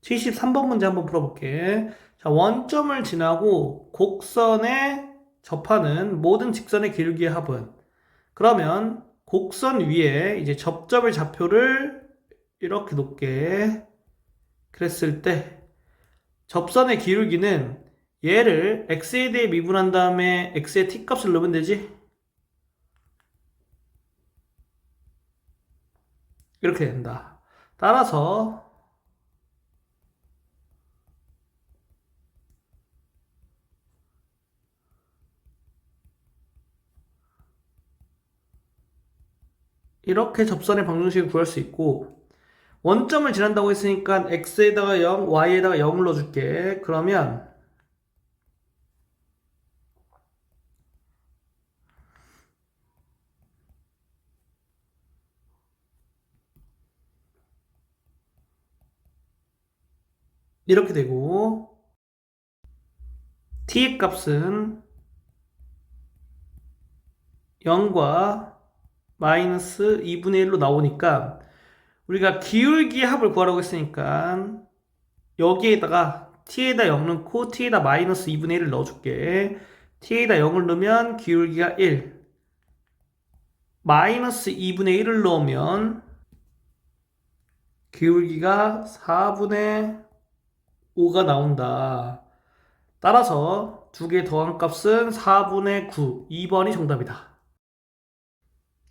73번 문제 한번 풀어볼게. 자, 원점을 지나고 곡선에 접하는 모든 직선의 기울기의 합은. 그러면 곡선 위에 이제 접점의 좌표를 이렇게 놓게 그랬을 때 접선의 기울기는 얘를 x에 대해 미분한 다음에 x의 t값을 넣으면 되지? 이렇게 된다. 따라서 이렇게 접선의 방정식을 구할 수 있고, 원점을 지난다고 했으니까 x에다가 0, y에다가 0을 넣어줄게. 그러면 이렇게 되고, t의 값은 0과 마이너스 2분의 1로 나오니까 우리가 기울기의 합을 구하라고 했으니까 여기에다가 t에다 0 넣고 t에다 마이너스 2분의 1을 넣어줄게. t에다 0을 넣으면 기울기가 1, 마이너스 2분의 1을 넣으면 기울기가 4분의 5가 나온다. 따라서 두 개 더한 값은 4분의 9, 2번이 정답이다.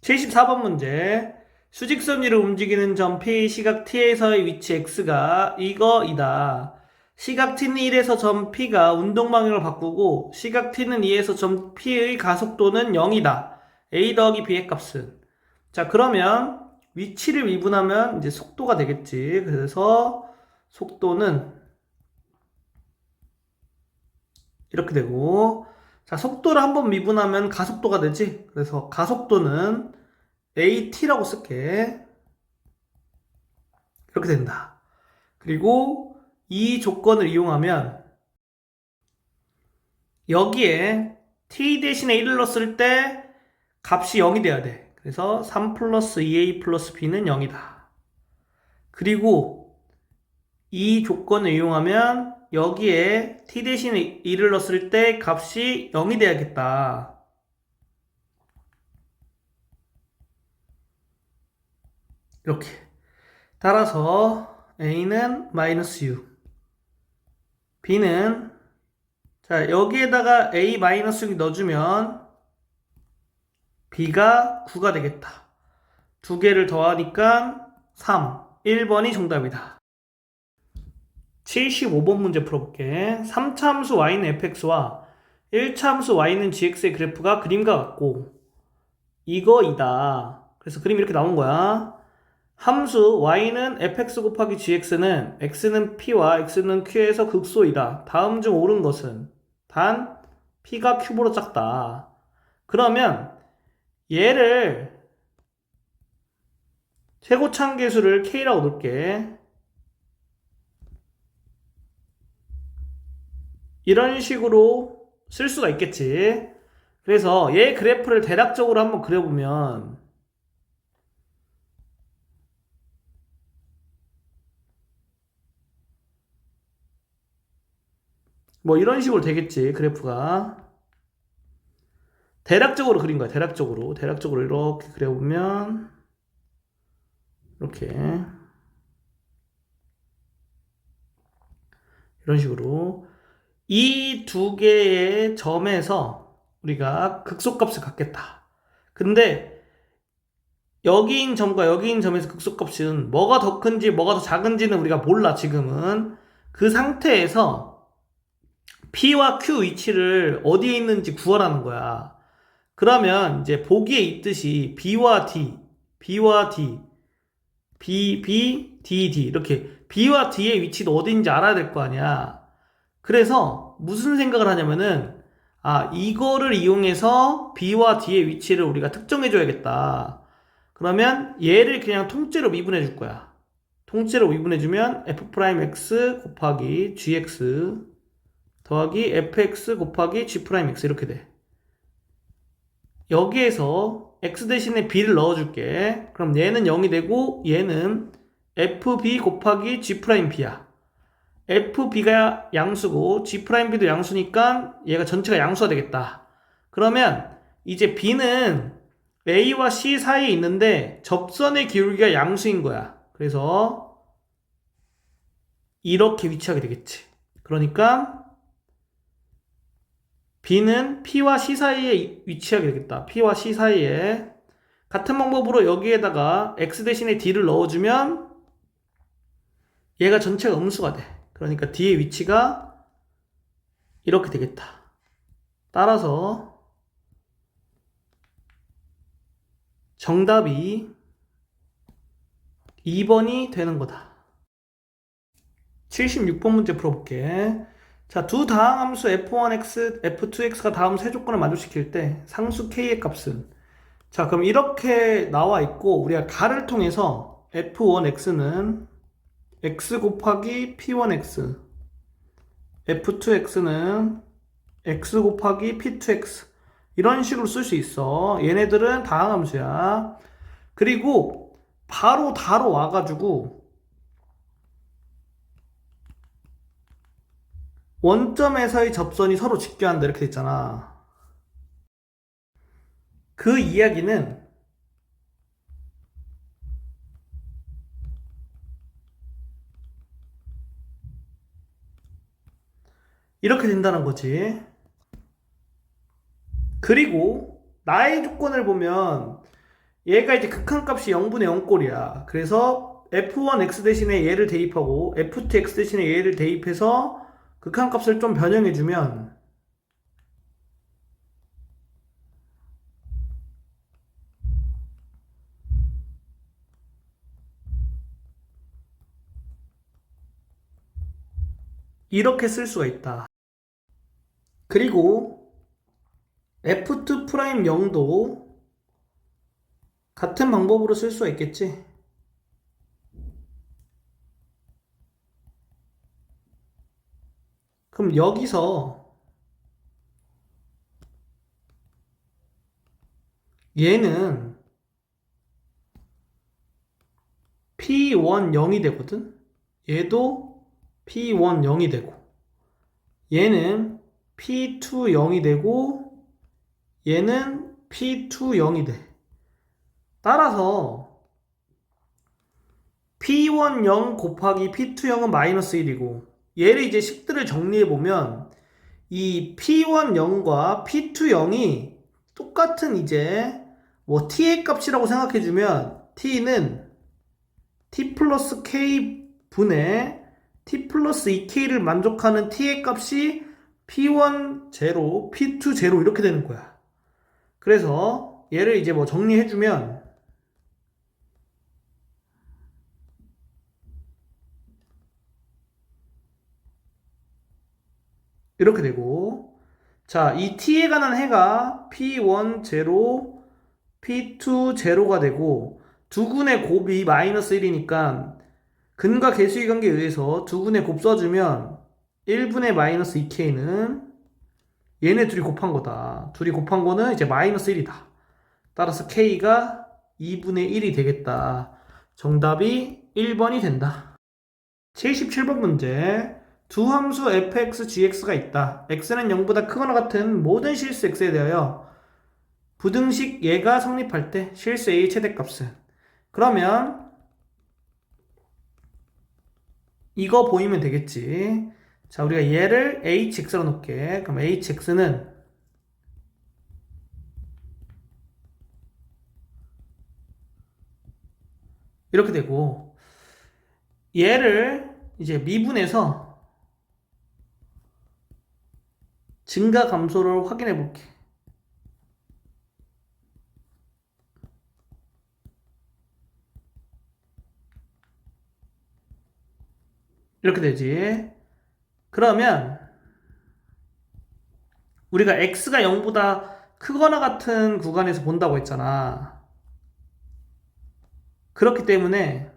74번 문제. 수직선 위를 움직이는 점 P 시각 T에서의 위치 X가 이거이다. 시각 T는 1에서 점 P가 운동 방향을 바꾸고 시각 T는 2에서 점 P의 가속도는 0이다. A 더하기 B의 값은. 자, 그러면 위치를 미분하면 이제 속도가 되겠지. 그래서 속도는 이렇게 되고, 자, 속도를 한번 미분하면 가속도가 되지. 그래서 가속도는 AT라고 쓸게. 이렇게 된다. 그리고 이 조건을 이용하면 여기에 t 대신에 1을 넣었을 때 값이 0이 돼야 돼. 그래서 3 플러스 2a 플러스 b는 0이다. 그리고 이 조건을 이용하면 여기에 t 대신에 1을 넣었을 때 값이 0이 돼야겠다. 이렇게. 따라서 A는 마이너스 6, B는 자 여기에다가 A 마이너스 6이 넣어주면 B가 9가 되겠다. 두 개를 더하니까 3, 1번이 정답이다. 75번 문제 풀어볼게. 3차 함수 y는 fx와 1차 함수 y는 gx의 그래프가 그림과 같고 이거이다. 그래서 그림이 이렇게 나온 거야. 함수 y는 fx 곱하기 gx는 x는 p와 x는 q에서 극소이다. 다음 중 옳은 것은 단 p가 q보다 작다. 그러면 얘를 최고차항계수를 k라고 놓을게. 이런 식으로 쓸 수가 있겠지. 그래서 얘 그래프를 대략적으로 한번 그려보면 뭐 이런 식으로 되겠지. 그래프가 대략적으로 그린 거야. 대략적으로 이렇게 그려보면 이렇게 이런 식으로 이 두 개의 점에서 우리가 극소값을 갖겠다. 근데 여기인 점과 여기인 점에서 극소값은 뭐가 더 큰지 뭐가 더 작은지는 우리가 몰라. 지금은 그 상태에서 P와 Q 위치를 어디에 있는지 구하라는 거야. 그러면 이제 보기에 있듯이 B와 D, B와 D, B, B, D, D 이렇게 B와 D의 위치도 어딘지 알아야 될 거 아니야. 그래서 무슨 생각을 하냐면은 이거를 이용해서 B와 D의 위치를 우리가 특정해 줘야겠다. 그러면 얘를 그냥 통째로 미분해 줄 거야. 통째로 미분해 주면 f'x 곱하기 gx 더하기 fx 곱하기 g'x 이렇게 돼. 여기에서 x 대신에 b를 넣어줄게. 그럼 얘는 0이 되고 얘는 fb 곱하기 g'b야. FB가 양수고 G'B도 양수니까 얘가 전체가 양수가 되겠다. 그러면 이제 B는 A와 C 사이에 있는데 접선의 기울기가 양수인 거야. 그래서 이렇게 위치하게 되겠지. 그러니까 B는 P와 C 사이에 위치하게 되겠다. P와 C 사이에. 같은 방법으로 여기에다가 X 대신에 D를 넣어주면 얘가 전체가 음수가 돼. 그러니까 D의 위치가 이렇게 되겠다. 따라서 정답이 2번이 되는 거다. 76번 문제 풀어볼게. 자, 두 다항함수 f1x, f2x가 다음 세 조건을 만족시킬 때 상수 k의 값은, 자, 그럼 이렇게 나와 있고 우리가 가를 통해서 f1x는 x 곱하기 p1x, f2x는 x 곱하기 p2x 이런 식으로 쓸 수 있어. 얘네들은 다항함수야. 그리고 바로 다로 와가지고 원점에서의 접선이 서로 직교한다 이렇게 됐잖아. 그 이야기는 이렇게 된다는 거지. 그리고 나의 조건을 보면 얘가 이제 극한값이 0분의 0꼴이야. 그래서 f1x 대신에 얘를 대입하고 f2x 대신에 얘를 대입해서 극한값을 좀 변형해주면 이렇게 쓸 수가 있다. 그리고 f2'0도 같은 방법으로 쓸 수가 있겠지. 그럼 여기서 얘는 P1 0이 되거든. 얘도 P1 0이 되고 얘는 P2 0이 되고 얘는 P2 0이 돼. 따라서 P1 0 곱하기 P2 0은 마이너스 1이고 얘를 이제 식들을 정리해보면 이 P1 0과 P2 0이 똑같은 이제 뭐 T의 값이라고 생각해주면 T는 T 플러스 K 분의 T 플러스 2K를 만족하는 T의 값이 P1 제로, P2 제로 이렇게 되는 거야. 그래서 얘를 이제 뭐 정리해주면 이렇게 되고, 자, 이 t에 관한 해가 p1 제로, p2 제로가 되고 두 군의 곱이 마이너스 1이니까 근과 계수의 관계에 의해서 두 군의 곱 써주면 1분의 마이너스 2k는 얘네 둘이 곱한 거다. 둘이 곱한 거는 이제 마이너스 1이다. 따라서 k가 2분의 1이 되겠다. 정답이 1번이 된다. 77번 문제. 두 함수 fx, gx가 있다. x는 0보다 크거나 같은 모든 실수 x에 대하여 부등식 얘가 성립할 때 실수 a의 최대값은, 그러면 이거 보이면 되겠지. 자, 우리가 얘를 hx로 놓을게. 그럼 hx는 이렇게 되고 얘를 이제 미분해서 증가 감소를 확인해 볼게. 이렇게 되지. 그러면 우리가 x가 0보다 크거나 같은 구간에서 본다고 했잖아. 그렇기 때문에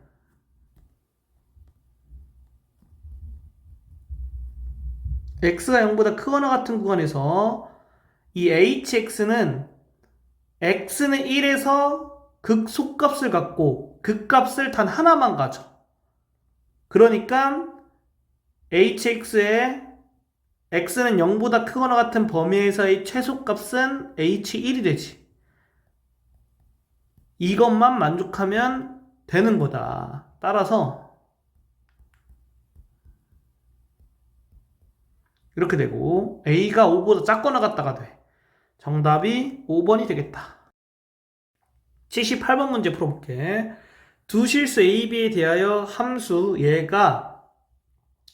x가 0보다 크거나 같은 구간에서 이 hx는 x는 1에서 극소값을 갖고 극값을 단 하나만 가져. 그러니까 hx의 x는 0보다 크거나 같은 범위에서의 최소값은 h1이 되지. 이것만 만족하면 되는 거다. 따라서 이렇게 되고 a가 5보다 작거나 같다가 돼. 정답이 5번이 되겠다. 78번 문제 풀어볼게. 두 실수 A, B에 대하여 함수 얘가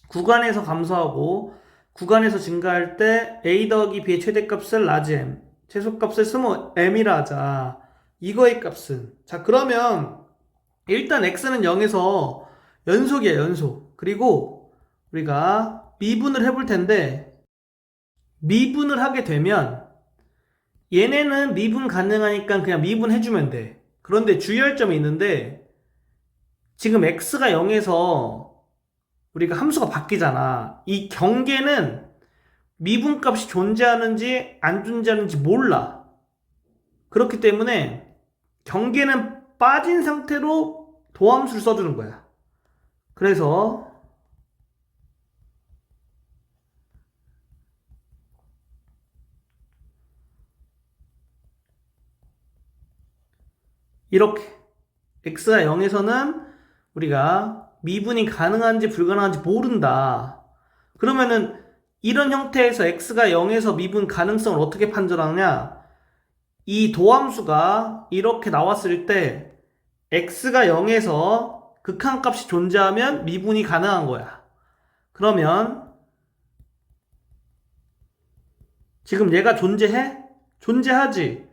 구간에서 감소하고 구간에서 증가할 때 A 더하기 B의 최대값을 라지 M, 최소값을 스몰 M이라 하자. 이거의 값은, 자 그러면 일단 X는 0에서 연속이야, 연속. 그리고 우리가 미분을 해볼 텐데, 미분을 하게 되면 얘네는 미분 가능하니까 그냥 미분해주면 돼. 그런데 주의할 점이 있는데, 지금 x가 0에서 우리가 함수가 바뀌잖아. 이 경계는 미분값이 존재하는지 안 존재하는지 몰라. 그렇기 때문에 경계는 빠진 상태로 도함수를 써주는 거야. 그래서 이렇게 x가 0에서는 우리가 미분이 가능한지 불가능한지 모른다. 그러면은 이런 형태에서 x가 0에서 미분 가능성을 어떻게 판단하느냐? 이 도함수가 이렇게 나왔을 때 x가 0에서 극한값이 존재하면 미분이 가능한 거야. 그러면 지금 얘가 존재해? 존재하지.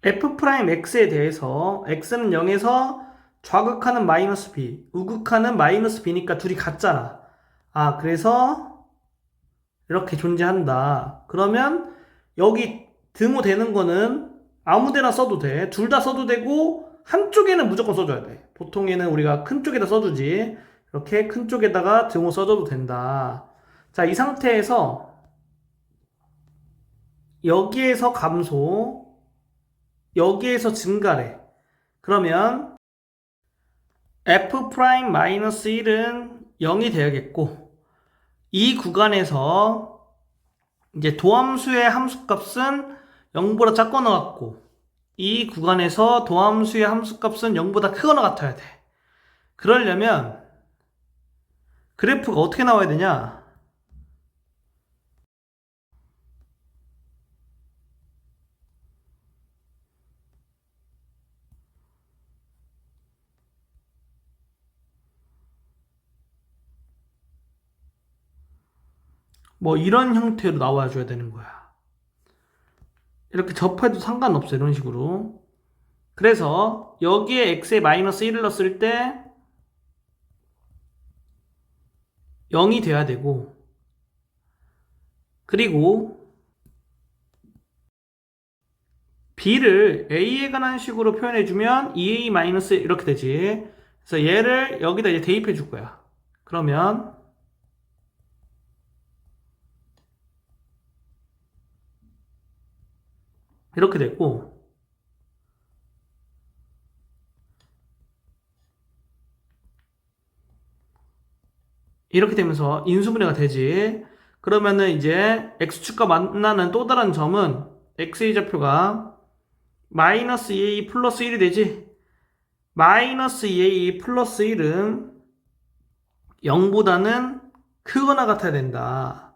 f'x에 대해서 x는 0에서 좌극하는 마이너스 b, 우극하는 마이너스 b니까 둘이 같잖아. 아, 그래서 이렇게 존재한다. 그러면 여기 등호되는 거는 아무데나 써도 돼. 둘 다 써도 되고 한쪽에는 무조건 써줘야 돼. 보통에는 우리가 큰 쪽에다 써주지. 이렇게 큰 쪽에다가 등호 써줘도 된다. 자, 이 상태에서 여기에서 감소, 여기에서 증가래. 그러면 f'-1은 0이 되어야겠고, 이 구간에서 이제 도함수의 함수값은 0보다 작거나 같고, 이 구간에서 도함수의 함수값은 0보다 크거나 같아야 돼. 그러려면 그래프가 어떻게 나와야 되냐? 뭐 이런 형태로 나와줘야 되는 거야. 이렇게 접해도 상관없어, 이런 식으로. 그래서 여기에 x에 마이너스 1을 넣었을 때 0이 돼야 되고, 그리고 b를 a에 관한 식으로 표현해주면 2a 마이너스 이렇게 되지. 그래서 얘를 여기다 이제 대입해 줄 거야. 그러면 이렇게 됐고, 이렇게 되면서 인수분해가 되지. 그러면은 이제 x축과 만나는 또 다른 점은 x의 좌표가 마이너스 2a 플러스 1이 되지. 마이너스 2a 플러스 1은 0보다는 크거나 같아야 된다.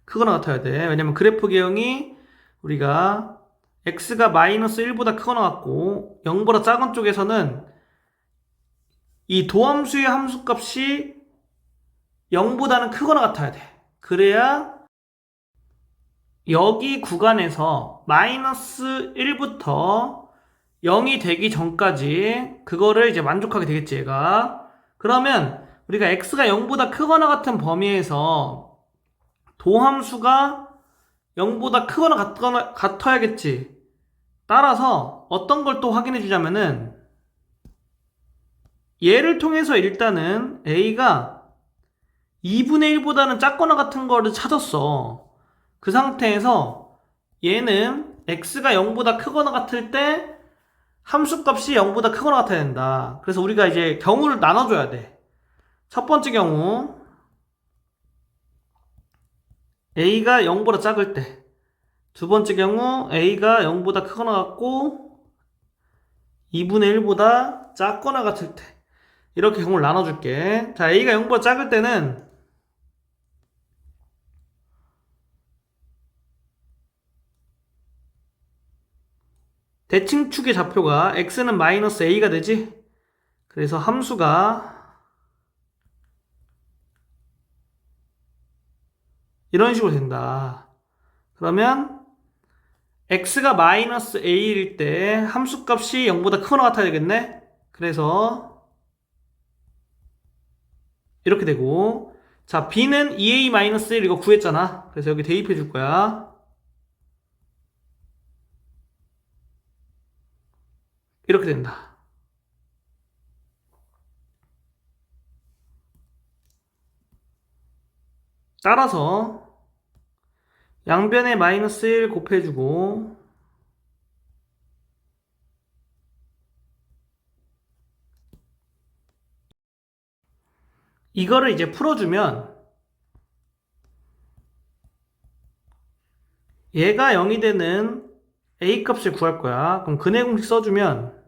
크거나 같아야 돼. 왜냐면 그래프 개형이 우리가 x가 마이너스 1보다 크거나 같고 0보다 작은 쪽에서는 이 도함수의 함수값이 0보다는 크거나 같아야 돼. 그래야 여기 구간에서 마이너스 1부터 0이 되기 전까지 그거를 이제 만족하게 되겠지, 얘가. 그러면 우리가 x가 0보다 크거나 같은 범위에서 도함수가 0보다 크거나 같아야겠지. 따라서 어떤 걸 또 확인해 주자면은 얘를 통해서 일단은 a가 2분의 1보다는 작거나 같은 거를 찾았어. 그 상태에서 얘는 x가 0보다 크거나 같을 때 함수값이 0보다 크거나 같아야 된다. 그래서 우리가 이제 경우를 나눠줘야 돼. 첫 번째 경우 a가 0보다 작을 때. 두 번째 경우 a가 0보다 크거나 같고 2분의 1보다 작거나 같을 때. 이렇게 경우를 나눠줄게. 자, a가 0보다 작을 때는 대칭축의 좌표가 x는 마이너스 a가 되지? 그래서 함수가 이런 식으로 된다. 그러면 x가 마이너스 a일 때 함수값이 0보다 크거나 같아야 되겠네? 그래서 이렇게 되고, 자, b는 2a-1 이거 구했잖아. 그래서 여기 대입해 줄 거야. 이렇게 된다. 따라서 양변에 마이너스 1 곱해주고 이거를 이제 풀어주면 얘가 0이 되는 a 값을 구할 거야. 그럼 근해 공식 써주면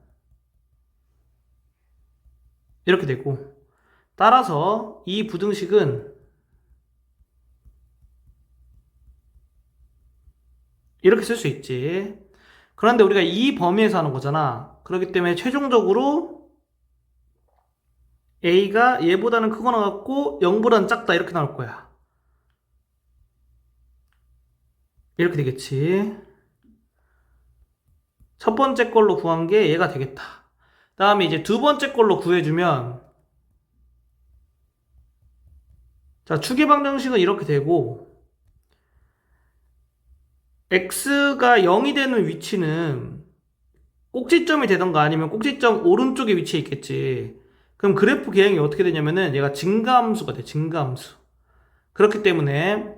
이렇게 되고, 따라서 이 부등식은 이렇게 쓸 수 있지. 그런데 우리가 이 범위에서 하는 거잖아. 그렇기 때문에 최종적으로 a가 얘보다는 크거나 같고 0보다는 작다 이렇게 나올 거야. 이렇게 되겠지. 첫 번째 걸로 구한 게 얘가 되겠다. 다음에 이제 두 번째 걸로 구해주면, 자, 추계방정식은 이렇게 되고, x가 0이 되는 위치는 꼭지점이 되던가 아니면 꼭지점 오른쪽에 위치해 있겠지. 그럼 그래프 계형이 어떻게 되냐면은 얘가 증가함수가 돼, 증가함수. 그렇기 때문에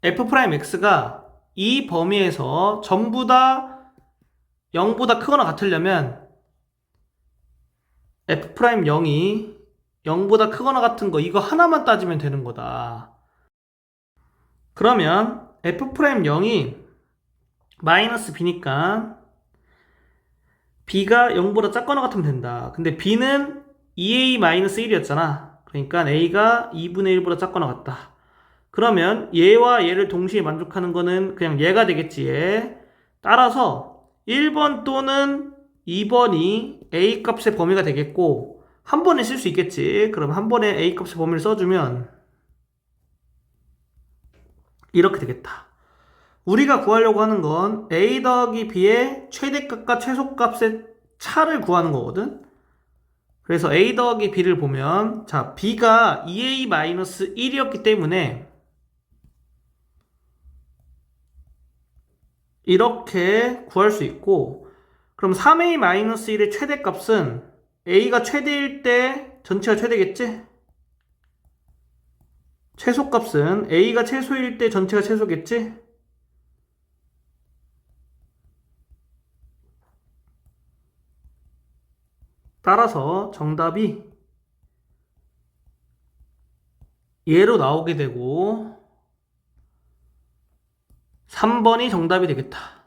f'x가 이 범위에서 전부 다 0보다 크거나 같으려면 f'0이 0보다 크거나 같은 거 이거 하나만 따지면 되는 거다. 그러면 f'0이 마이너스 b니까 b가 0보다 작거나 같으면 된다. 근데 b는 2a-1이었잖아. 그러니까 a가 2분의 1보다 작거나 같다. 그러면 얘와 얘를 동시에 만족하는 거는 그냥 얘가 되겠지, 얘. 따라서 1번 또는 2번이 a 값의 범위가 되겠고, 한 번에 쓸 수 있겠지. 그럼 한 번에 a 값의 범위를 써주면 이렇게 되겠다. 우리가 구하려고 하는 건 a 더하기 b의 최대값과 최소값의 차를 구하는 거거든. 그래서 a 더하기 b를 보면, 자, b가 2a-1이었기 때문에 이렇게 구할 수 있고, 그럼 3a-1의 최대값은 a가 최대일 때 전체가 최대겠지? 최소값은 a가 최소일 때 전체가 최소겠지? 따라서 정답이 얘로 나오게 되고 3번이 정답이 되겠다.